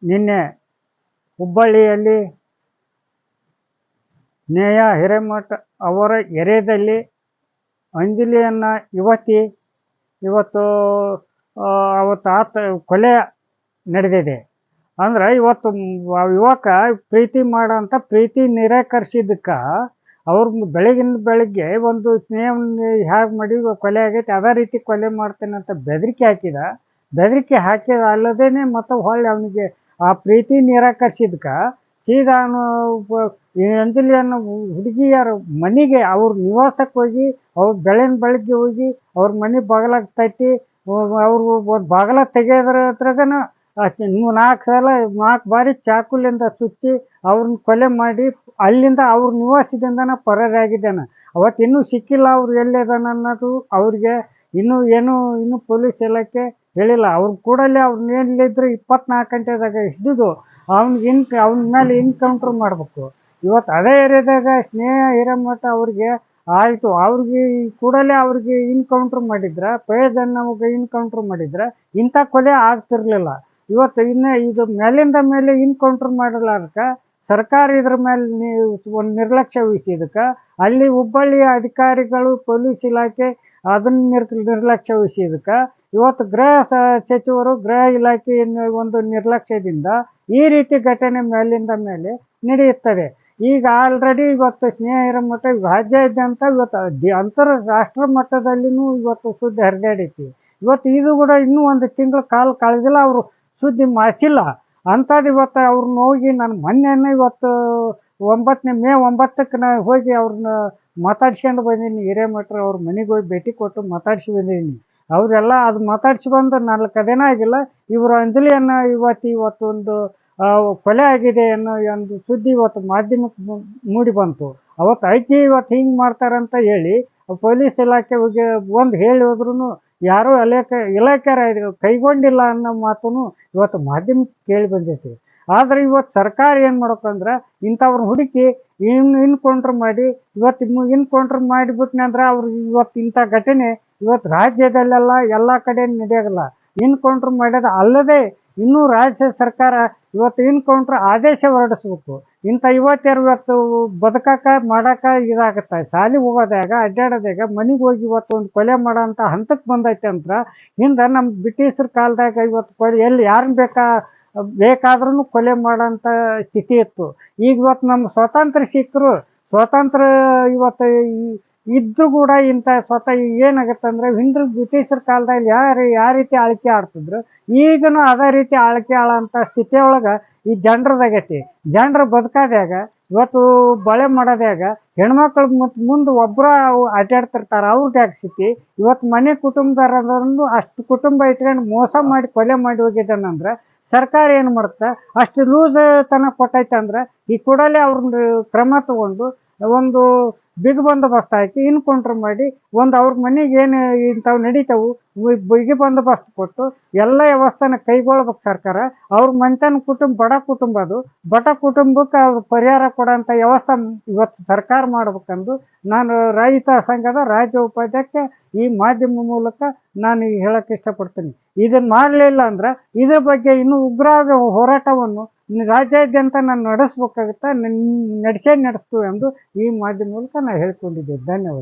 ನಿನ್ನೆ ಹುಬ್ಬಳ್ಳಿಯಲ್ಲಿ ನೇಹಾ ಹಿರೇಮಠ ಅವರ ಎರೆಯಲ್ಲಿ ಅಂಜಲಿ ಅನ್ನೋ ಯುವತಿ ಇವತ್ತು ಕೊಲೆ ನಡೆದಿದೆ. ಅಂದ್ರೆ ಇವತ್ತು ಯುವಕ ಪ್ರೀತಿ ಮಾಡೋಂಥ ಪ್ರೀತಿ ನಿರಾಕರಿಸಿದ್ದಕ್ಕೆ ಅವ್ರು ಬೆಳಗ್ಗೆ ಒಂದು ಸ್ನೇಹವನ್ನು ಹೇಗೆ ಮಾಡಿ ಕೊಲೆ ಆಗೈತೆ ಅದೇ ರೀತಿ ಕೊಲೆ ಮಾಡ್ತೇನೆ ಅಂತ ಬೆದರಿಕೆ ಹಾಕಿದ ಅಲ್ಲದೇ ಮತ್ತು ಹೊಳ್ಳಿ ಅವನಿಗೆ ಆ ಪ್ರೀತಿ ನಿರಾಕರಿಸಿದ್ಕೆ ಸೀದಾ ಅಂಜಲಿ ಅನ್ನೋ ಹುಡುಗಿಯರ ಮನೆಗೆ ಅವ್ರ ನಿವಾಸಕ್ಕೆ ಹೋಗಿ ಅವ್ರು ಬೆಳಗ್ಗೆ ಹೋಗಿ ಅವ್ರ ಮನೆ ಬಾಗಿಲಾಗ ತಟ್ಟಿ ಅವ್ರು ಒಂದು ಬಾಗಿಲ ತೆಗೆಯೋದ್ರ ಹತ್ರಗನ 4 ಬಾರಿ ಚಾಕುಲಿಂದ ಚುಚ್ಚಿ ಅವ್ರನ್ನ ಕೊಲೆ ಮಾಡಿ ಅಲ್ಲಿಂದ ಅವ್ರ ನಿವಾಸದಿಂದನ ಪರಾರಿಯಾಗಿದ್ದಾನೆ. ಅವತ್ತು ಇನ್ನೂ ಸಿಕ್ಕಿಲ್ಲ ಅವ್ರು ಎಲ್ಲಿದ್ದಾನೆ ಅನ್ನೋದು ಅವ್ರಿಗೆ ಇನ್ನೂ ಪೊಲೀಸ್ ಇಲಾಖೆ ಹೇಳಿಲ್ಲ. ಅವ್ರು ಕೂಡಲೇ ಅವ್ರನ್ನ ಎಲ್ಲಿದ್ರು 24 ಗಂಟೆದಾಗ ಹಿಡಿದು ಅವನ ಮೇಲೆ ಎನ್ಕೌಂಟ್ರ್ ಮಾಡಬೇಕು. ಇವತ್ತು ಅದೇ ಏರಿಯಾದಾಗ ನೇಹಾ ಹಿರೇಮಠ ಅವ್ರಿಗೆ ಆಯಿತು, ಅವ್ರಿಗೆ ಕೂಡಲೇ ಅವ್ರಿಗೆ ಎನ್ಕೌಂಟ್ರ್ ಮಾಡಿದ್ರೆ ಫಯಾಜ್ ಅನ್ನೋವಾಗ ಎನ್ಕೌಂಟ್ರ್ ಮಾಡಿದ್ರೆ ಇಂಥ ಕೊಲೆ ಆಗ್ತಿರ್ಲಿಲ್ಲ. ಇವತ್ತು ಇದು ಮೇಲಿಂದ ಮೇಲೆ ಎನ್ಕೌಂಟ್ರ್ ಮಾಡಲಾರ್ದಕ್ಕೆ ಸರ್ಕಾರ ಇದ್ರ ಮೇಲೆ ಒಂದು ನಿರ್ಲಕ್ಷ್ಯ ವಹಿಸಿದಕ್ಕೆ ಅಲ್ಲಿ ಹುಬ್ಬಳ್ಳಿಯ ಅಧಿಕಾರಿಗಳು ಪೊಲೀಸ್ ಇಲಾಖೆ ಅದನ್ನ ನಿರ್ಲಕ್ಷ್ಯ ವಹಿಸಿದಕ್ಕೆ ಇವತ್ತು ಗೃಹ ಸಚಿವರು ಗೃಹ ಇಲಾಖೆ ಒಂದು ನಿರ್ಲಕ್ಷ್ಯದಿಂದ ಈ ರೀತಿ ಘಟನೆ ಮೇಲಿಂದ ಮೇಲೆ ನಡೆಯುತ್ತದೆ. ಈಗ ಆಲ್ರೆಡಿ ಇವತ್ತು ನೇಹಾ ಹಿರೇಮಠ ರಾಜ್ಯಾದ್ಯಂತ ಇವತ್ತು ಅಂತಾರಾಷ್ಟ್ರ ಮಟ್ಟದಲ್ಲಿನೂ ಇವತ್ತು ಸುದ್ದಿ ಹರಿದಾಡೈತಿ. ಇವತ್ತು ಇದು ಕೂಡ ಇನ್ನೂ 1 ತಿಂಗಳು ಕಾಲ ಕಳೆದಿಲ್ಲ, ಅವರು ಸುದ್ದಿ ಮಾಡಿಸಿಲ್ಲ. ಅಂಥದ್ದು ಇವತ್ತು ಅವ್ರನ್ನ ಹೋಗಿ ನಾನು ಮೊನ್ನೆ ಇವತ್ತು ಮೇ 9ಕ್ಕೆ ನಾನು ಹೋಗಿ ಅವ್ರನ್ನ ಮಾತಾಡ್ಸ್ಕೊಂಡು ಬಂದೀನಿ. ಹಿರೇಮಠರು ಅವ್ರ ಮನೆಗೆ ಹೋಗಿ ಭೇಟಿ ಕೊಟ್ಟು ಮಾತಾಡ್ಸಿ ಬಂದೀನಿ. ಅವರೆಲ್ಲ ಅದು ಮಾತಾಡ್ಸಿ ಬಂದು 4 ದಿನ ಆಗಿಲ್ಲ. ಇವರು ಅಂಜಲಿ ಅನ್ನೋ ಇವತ್ತೊಂದು ಕೊಲೆ ಆಗಿದೆ ಅನ್ನೋ ಒಂದು ಸುದ್ದಿ ಇವತ್ತು ಮಾಧ್ಯಮಕ್ಕೆ ಮೂಡಿ ಬಂತು. ಅವತ್ತು ಐತಿ ಇವತ್ತು ಹಿಂಗೆ ಮಾಡ್ತಾರಂತ ಹೇಳಿ ಪೊಲೀಸ್ ಇಲಾಖೆ ಒಂದು ಹೇಳಿ ಹೋದ್ರೂ ಯಾರೂ ಇಲಾಖೆಯರು ಕೈಗೊಂಡಿಲ್ಲ ಅನ್ನೋ ಮಾತನ್ನು ಇವತ್ತು ಮಾಧ್ಯಮಕ್ಕೆ ಕೇಳಿ ಬಂದೈತಿ. ಆದರೆ ಇವತ್ತು ಸರ್ಕಾರ ಏನು ಮಾಡ್ಬೇಕಂದ್ರೆ ಇಂಥವ್ರನ್ನ ಹುಡುಕಿ ಎನ್ಕೌಂಟ್ರ್ ಮಾಡಿ ಎನ್ಕೌಂಟ್ರ್ ಮಾಡಿಬಿಟ್ನಂದ್ರೆ ಅವ್ರಿಗೆ ಇವತ್ತು ಇಂಥ ಘಟನೆ ಇವತ್ತು ರಾಜ್ಯದಲ್ಲೆಲ್ಲ ಎಲ್ಲ ಕಡೆ ನಡೆಯೋಲ್ಲ. ಎನ್ಕೌಂಟ್ರ್ ಮಾಡೋದು ಅಲ್ಲದೆ ಇನ್ನೂ ರಾಜ್ಯ ಸರ್ಕಾರ ಇವತ್ತು ಎನ್ಕೌಂಟ್ರ್ ಆದೇಶ ಹೊರಡಿಸ್ಬೇಕು. ಇಂಥ ಇವತ್ತು ಮಾಡೋಕೆ ಇದಾಗುತ್ತೆ. ಶಾಲೆಗೆ ಹೋಗೋದಾಗ ಅಡ್ಡಾಡೋದಾಗ ಮನೆಗೆ ಹೋಗಿ ಇವತ್ತು ಒಂದು ಕೊಲೆ ಮಾಡೋಂಥ ಹಂತಕ್ಕೆ ಬಂದೈತೆ ಅಂತ ಹಿಂದೆ ನಮ್ಮ ಬ್ರಿಟಿಷರ ಕಾಲದಾಗ ಇವತ್ತು ಎಲ್ಲಿ ಯಾರನ್ನ ಬೇಕಾದ್ರೂ ಕೊಲೆ ಮಾಡೋಂಥ ಸ್ಥಿತಿ ಇತ್ತು. ಈಗ ಇವತ್ತು ನಮ್ಮ ಸ್ವಾತಂತ್ರ್ಯ ಇವತ್ತು ಇದ್ದು ಕೂಡ ಇಂಥ ಏನಾಗುತ್ತೆ ಅಂದರೆ ಬ್ರಿಟಿಷರ ಕಾಲದಲ್ಲಿ ಯಾವ ರೀತಿ ಆಳ್ಕೆ ಆಡ್ತಿದ್ರು ಈಗಲೂ ಅದೇ ರೀತಿ ಆಳ್ಕೆ ಆಳೋಂಥ ಸ್ಥಿತಿಯೊಳಗೆ ಈ ಜನರದಾಗೈತಿ. ಜನರು ಬದುಕೋದಾಗ ಇವತ್ತು ಬಳೆ ಮಾಡೋದಾಗ ಹೆಣ್ಮಕ್ಳು ಮುಂದೆ ಒಬ್ಬರ ಅಡ್ಡಾಡ್ತಿರ್ತಾರೆ. ಅವ್ರಿಗೆ ಯಾಕೆ ಸ್ಥಿತಿ ಇವತ್ತು ಮನೆ ಕುಟುಂಬದವರನ್ನು ಅಷ್ಟು ಕುಟುಂಬ ಇಟ್ಕೊಂಡು ಮೋಸ ಮಾಡಿ ಕೊಲೆ ಮಾಡಿ ಹೋಗಿದ್ದಾನಂದ್ರೆ ಸರ್ಕಾರ ಏನು ಮಾಡುತ್ತೆ, ಅಷ್ಟು ಲೂಸ್ ತನ ಕೊಟ್ಟೈತೆ ಅಂದ್ರೆ ಈ ಕೂಡಲೇ ಅವ್ರನ್ನ ಕ್ರಮ ತಗೊಂಡು ಒಂದು ಬಿಗಿ ಬಂದೋಬಸ್ತ್ ಹಾಕಿ ಎನ್ಕೌಂಟ್ರ್ ಮಾಡಿ ಅವ್ರ ಮನೆಗೆ ಏನು ಇಂಥವು ನಡೀತಾವು ಬಿಗಿ ಬಂದೋಬಸ್ತ್ ಕೊಟ್ಟು ಎಲ್ಲ ವ್ಯವಸ್ಥೆನ ಕೈಗೊಳ್ಬೇಕು ಸರ್ಕಾರ. ಅವ್ರ ಮನೆತನ ಬಡ ಕುಟುಂಬಕ್ಕೆ ಪರಿಹಾರ ಕೊಡೋಂಥ ವ್ಯವಸ್ಥೆ ಇವತ್ತು ಸರ್ಕಾರ ಮಾಡ್ಬೇಕಂದು ನಾನು ರೈತ ಸಂಘದ ರಾಜ್ಯ ಉಪಾಧ್ಯಕ್ಷ ಈ ಮಾಧ್ಯಮ ಮೂಲಕ ನಾನು ಹೇಳೋಕ್ಕೆ ಇಷ್ಟಪಡ್ತೀನಿ. ಇದನ್ನು ಮಾಡಲಿಲ್ಲ ಅಂದ್ರೆ ಇದ್ರ ಬಗ್ಗೆ ಇನ್ನೂ ಉಗ್ರವಾದ ಹೋರಾಟವನ್ನು ರಾಜ್ಯಾದ್ಯಂತ ನಾನು ನಡೆಸ್ಬೇಕಾಗುತ್ತೆ, ನಡೆಸ್ತೀವಿ ಎಂದು ಈ ಮಾಧ್ಯಮ ಮೂಲಕ ನಾನು ಹೇಳ್ಕೊಂಡಿದ್ದೆ. ಧನ್ಯವಾದ.